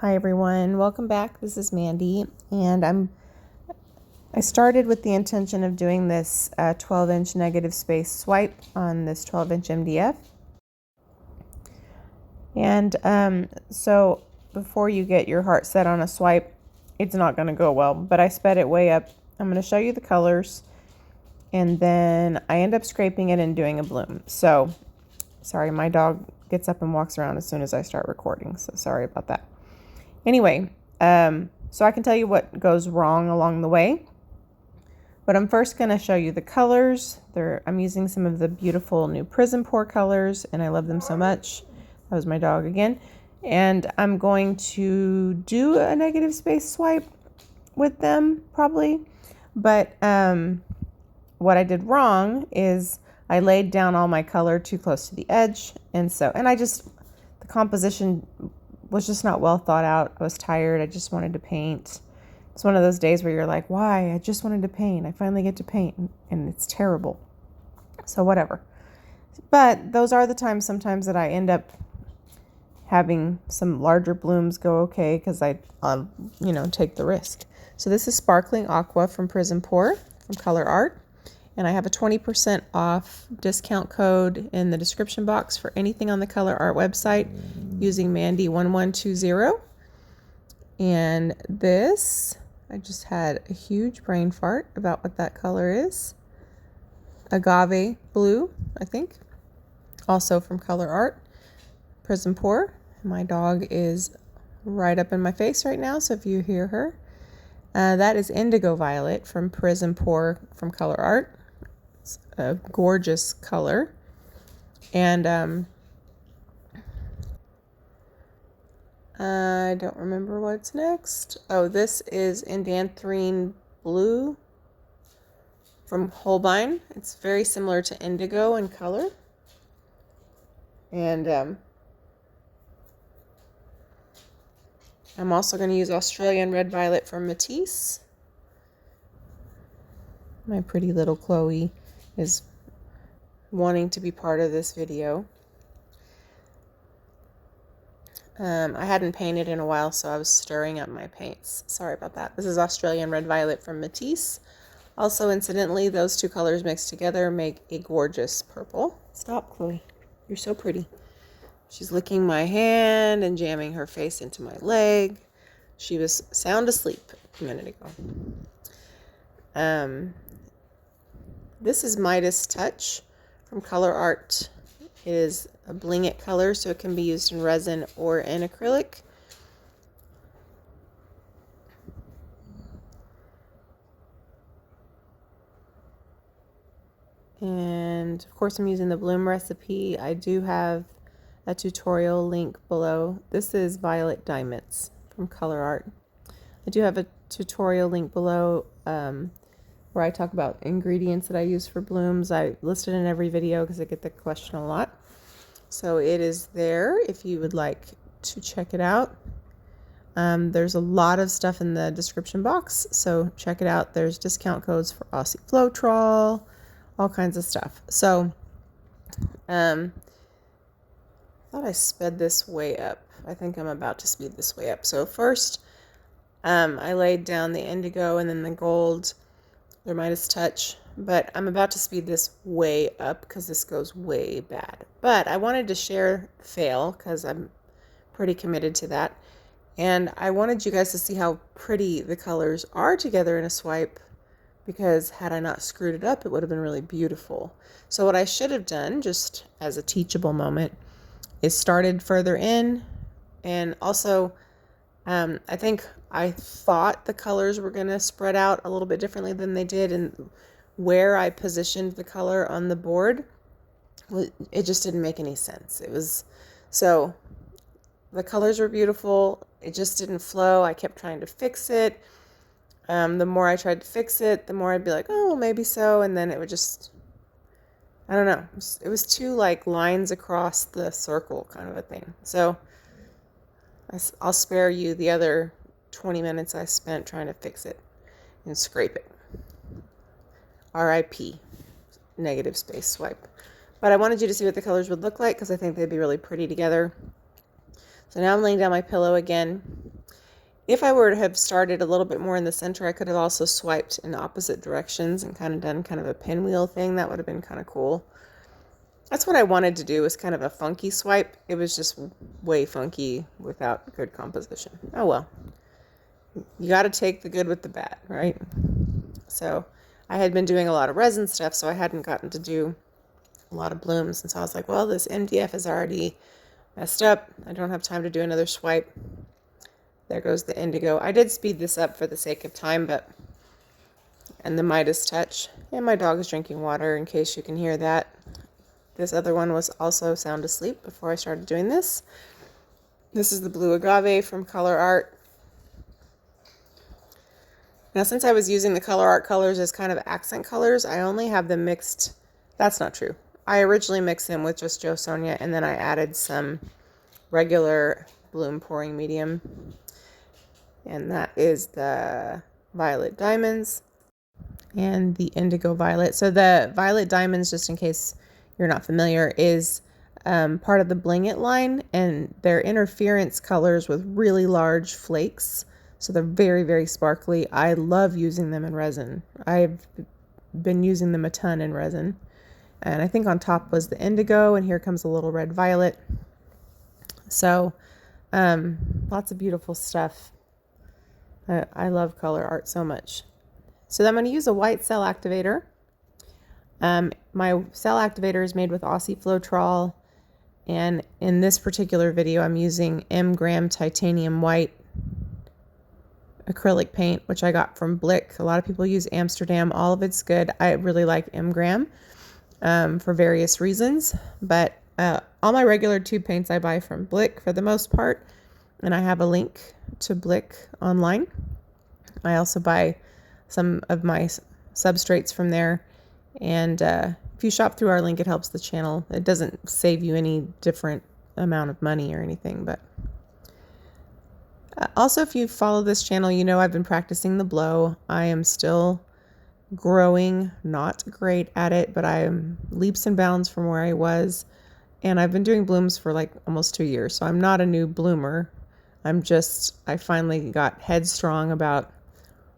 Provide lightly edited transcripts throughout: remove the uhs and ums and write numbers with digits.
Hi everyone, welcome back. This is Mandy, and I started with the intention of doing this 12-inch negative space swipe on this 12-inch MDF. And so before you get your heart set on a swipe, it's not going to go well, but I sped it way up. I'm going to show you the colors, and then I end up scraping it and doing a bloom. So, sorry, my dog gets up and walks around as soon as I start recording, so sorry about that. Anyway, so I can tell you what goes wrong along the way, but I'm first going to show you the colors. I'm using some of the beautiful new PrizmPour colors, and I love them so much. That was my dog again. And I'm going to do a negative space swipe with them, probably. But what I did wrong is I laid down all my color too close to the edge, and the composition was just not well thought out. I was tired. I just wanted to paint. It's one of those days where you're like, why? I just wanted to paint. I finally get to paint, and it's terrible. So whatever. But those are the times sometimes that I end up having some larger blooms go okay because I, take the risk. So this is Sparkling Aqua from PrizmPour from Colourarte. And I have a 20% off discount code in the description box for anything on the Colourarte website using Mandy1120. And this, I just had a huge brain fart about what that color is. Agave blue, I think. Also from Colourarte. PrizmPour. My dog is right up in my face right now, so if you hear her. That is Indigo Violet from PrizmPour from Colourarte. It's a gorgeous color. And I don't remember what's next. Oh, this is Indanthrene Blue from Holbein. It's very similar to Indigo in color. And I'm also going to use Australian Red Violet from Matisse. My pretty little Chloe is wanting to be part of this video. I hadn't painted in a while, so I was stirring up my paints. Sorry about that. This is Australian Red Violet from Matisse. Also, incidentally, those two colors mixed together make a gorgeous purple. Stop, Chloe. You're so pretty. She's licking my hand and jamming her face into my leg. She was sound asleep a minute ago. This is Midas Touch from Colourarte. It is a Bling It color, so it can be used in resin or in acrylic. And of course I'm using the bloom recipe. I do have a tutorial link below. This is Violet Diamonds from Colourarte. I do have a tutorial link below where I talk about ingredients that I use for blooms. I list it in every video because I get the question a lot. So it is there if you would like to check it out. There's a lot of stuff in the description box, so check it out. There's discount codes for Aussie Floetrol, all kinds of stuff. So I thought I sped this way up. I think I'm about to speed this way up. So first, I laid down the indigo and then the gold, their Midas Touch, but I'm about to speed this way up because this goes way bad. But I wanted to share the fail because I'm pretty committed to that. And I wanted you guys to see how pretty the colors are together in a swipe, because had I not screwed it up, it would have been really beautiful. So what I should have done, just as a teachable moment, is started further in. And also, I thought the colors were going to spread out a little bit differently than they did, and where I positioned the color on the board, it just didn't make any sense. So the colors were beautiful, it just didn't flow. I kept trying to fix it. The more I tried to fix it, the more I'd be like, oh, well, maybe so, and then it would just, I don't know, it was two like lines across the circle kind of a thing. So I'll spare you the other 20 minutes I spent trying to fix it and scrape it. RIP, negative space swipe. But I wanted you to see what the colors would look like because I think they'd be really pretty together. So now I'm laying down my pillow again. If I were to have started a little bit more in the center, I could have also swiped in opposite directions and kind of done kind of a pinwheel thing. That would have been kind of cool. That's what I wanted to do, was kind of a funky swipe. It was just way funky without good composition. Oh well. You got to take the good with the bad, right? So I had been doing a lot of resin stuff, so I hadn't gotten to do a lot of blooms. And so I was like, well, this MDF is already messed up. I don't have time to do another swipe. There goes the indigo. I did speed this up for the sake of time, and the Midas touch. And my dog is drinking water, in case you can hear that. This other one was also sound asleep before I started doing this. This is the blue agave from Colourarte. Now, since I was using the Colourarte colors as kind of accent colors, I only have them mixed. That's not true. I originally mixed them with just Jo Sonja, and then I added some regular bloom pouring medium. And that is the Violet Diamonds and the Indigo Violet. So the Violet Diamonds, just in case you're not familiar, is part of the Bling It line, and they're interference colors with really large flakes. So they're very, very sparkly. I love using them in resin. I've been using them a ton in resin. And I think on top was the Indigo, and here comes a little red violet. So lots of beautiful stuff. I love Colourarte so much. So I'm going to use a white cell activator. My cell activator is made with Aussie Floetrol, and in this particular video I'm using M-Gram titanium white acrylic paint, which I got from Blick. A lot of people use Amsterdam. All of it's good. I really like M-Gram for various reasons, but all my regular tube paints I buy from Blick for the most part, and I have a link to Blick online. I also buy some of my substrates from there, and if you shop through our link, it helps the channel. It doesn't save you any different amount of money or anything, but also, if you follow this channel, you know I've been practicing the blow. I am still growing, not great at it, but I am leaps and bounds from where I was, and I've been doing blooms for like almost 2 years, so I'm not a new bloomer. I finally got headstrong about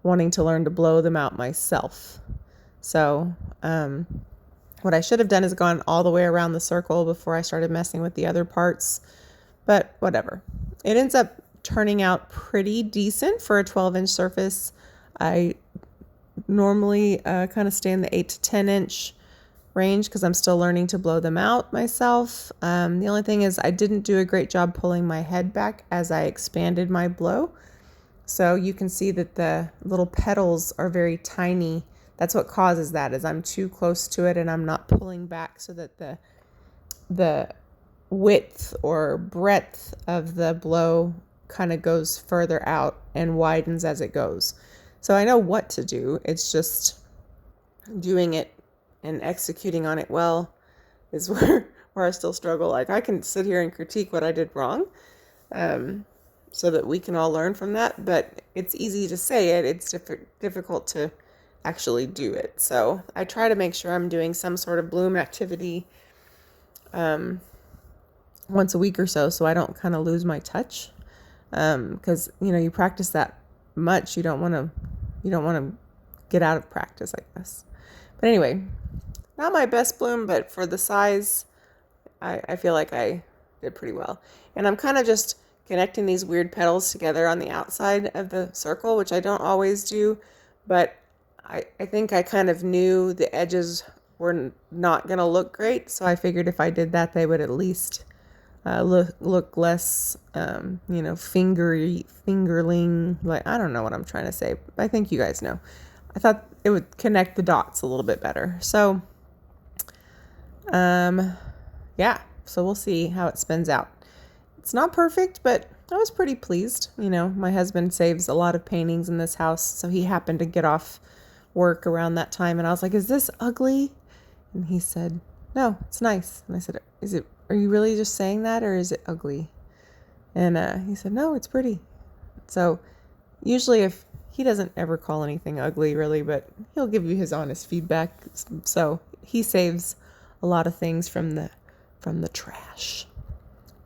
wanting to learn to blow them out myself. So what I should have done is gone all the way around the circle before I started messing with the other parts, but whatever. It ends up turning out pretty decent for a 12-inch surface. I normally kind of stay in the 8 to 10 inch range because I'm still learning to blow them out myself. The only thing is I didn't do a great job pulling my head back as I expanded my blow. So you can see that the little petals are very tiny. That's what causes that, is I'm too close to it and I'm not pulling back so that the width or breadth of the blow kind of goes further out and widens as it goes. So I know what to do. It's just doing it and executing on it well is where I still struggle. Like, I can sit here and critique what I did wrong, so that we can all learn from that, but it's easy to say it. It's difficult to actually do it. So I try to make sure I'm doing some sort of bloom activity once a week or so I don't kind of lose my touch. Because you practice that much, you don't want to get out of practice, I guess. But anyway, not my best bloom, but for the size, I feel like I did pretty well. And I'm kind of just connecting these weird petals together on the outside of the circle, which I don't always do, but I think I kind of knew the edges were not going to look great, so I figured if I did that, they would at least look less, fingerling. Like, I don't know what I'm trying to say. I think you guys know. I thought it would connect the dots a little bit better. So, yeah. So we'll see how it spins out. It's not perfect, but I was pretty pleased. My husband saves a lot of paintings in this house, so he happened to get off work around that time, and I was like, "Is this ugly?" And he said, "No, it's nice." And I said, Are you really just saying that, or is it ugly?" And he said, "No, it's pretty." So usually, if he doesn't ever call anything ugly, really, but he'll give you his honest feedback. So he saves a lot of things from the trash.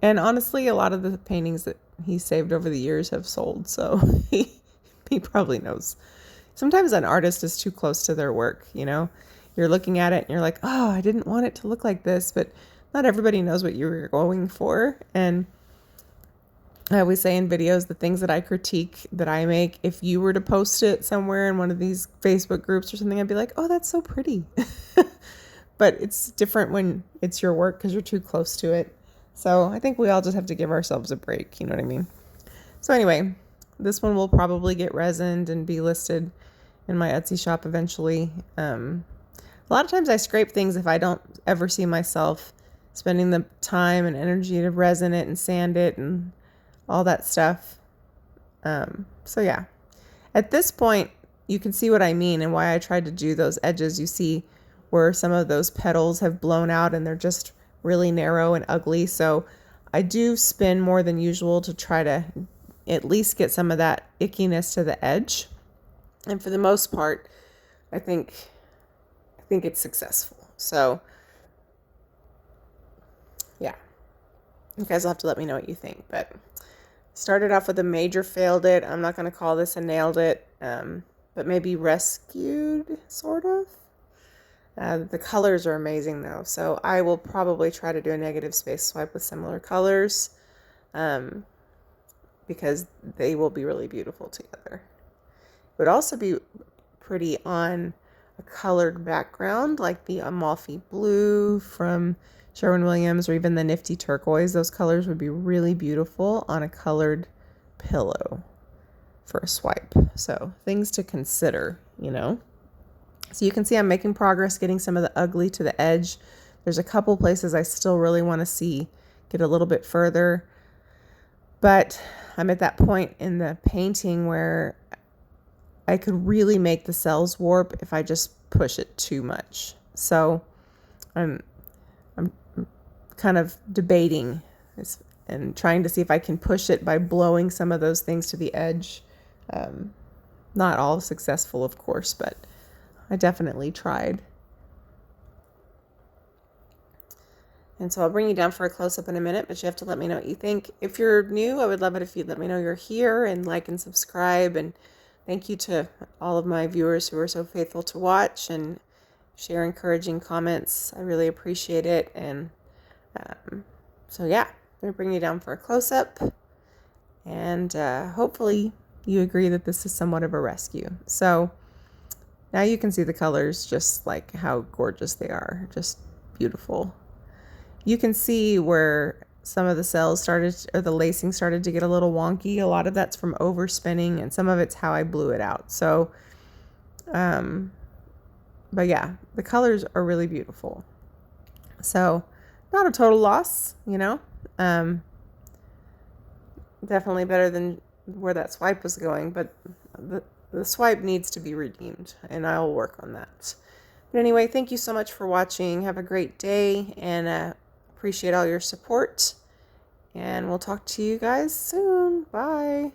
And honestly, a lot of the paintings that he saved over the years have sold, so he probably knows. Sometimes an artist is too close to their work, you know? You're looking at it and you're like, oh, I didn't want it to look like this, but not everybody knows what you were going for. And I always say in videos, the things that I critique that I make, if you were to post it somewhere in one of these Facebook groups or something, I'd be like, oh, that's so pretty. But it's different when it's your work because you're too close to it. So I think we all just have to give ourselves a break. You know what I mean? So anyway, this one will probably get resined and be listed in my Etsy shop eventually. A lot of times I scrape things if I don't ever see myself spending the time and energy to resin it and sand it and all that stuff. So yeah, at this point, you can see what I mean and why I tried to do those edges. You see where some of those petals have blown out and they're just really narrow and ugly. So I do spin more than usual to try to at least get some of that ickiness to the edge. And for the most part, I think it's successful. So yeah, you guys will have to let me know what you think. But started off with a major failed it. I'm not going to call this a nailed it, but maybe rescued, sort of. The colors are amazing though, so I will probably try to do a negative space swipe with similar colors, because they will be really beautiful together. It would also be pretty on a colored background like the Amalfi Blue from Sherwin-Williams, or even the Nifty Turquoise. Those colors would be really beautiful on a colored pillow for a swipe. So things to consider, you know. So you can see I'm making progress getting some of the ugly to the edge. There's a couple places I still really want to see get a little bit further. But I'm at that point in the painting where I could really make the cells warp if I just push it too much. So I'm kind of debating this and trying to see if I can push it by blowing some of those things to the edge. Not all successful, of course, but I definitely tried. And so I'll bring you down for a close-up in a minute, but you have to let me know what you think. If you're new, I would love it if you'd let me know you're here and like and subscribe. And thank you to all of my viewers who are so faithful to watch and share encouraging comments. I really appreciate it. And so yeah, I'm going to bring you down for a close-up. And hopefully you agree that this is somewhat of a rescue. So now you can see the colors, just like how gorgeous they are. Just beautiful. You can see where some of the cells started, or the lacing started to get a little wonky. A lot of that's from overspinning, and some of it's how I blew it out. So, but yeah, the colors are really beautiful. So not a total loss, you know. Definitely better than where that swipe was going, but the swipe needs to be redeemed, and I'll work on that. But anyway, thank you so much for watching. Have a great day, and appreciate all your support. And we'll talk to you guys soon. Bye.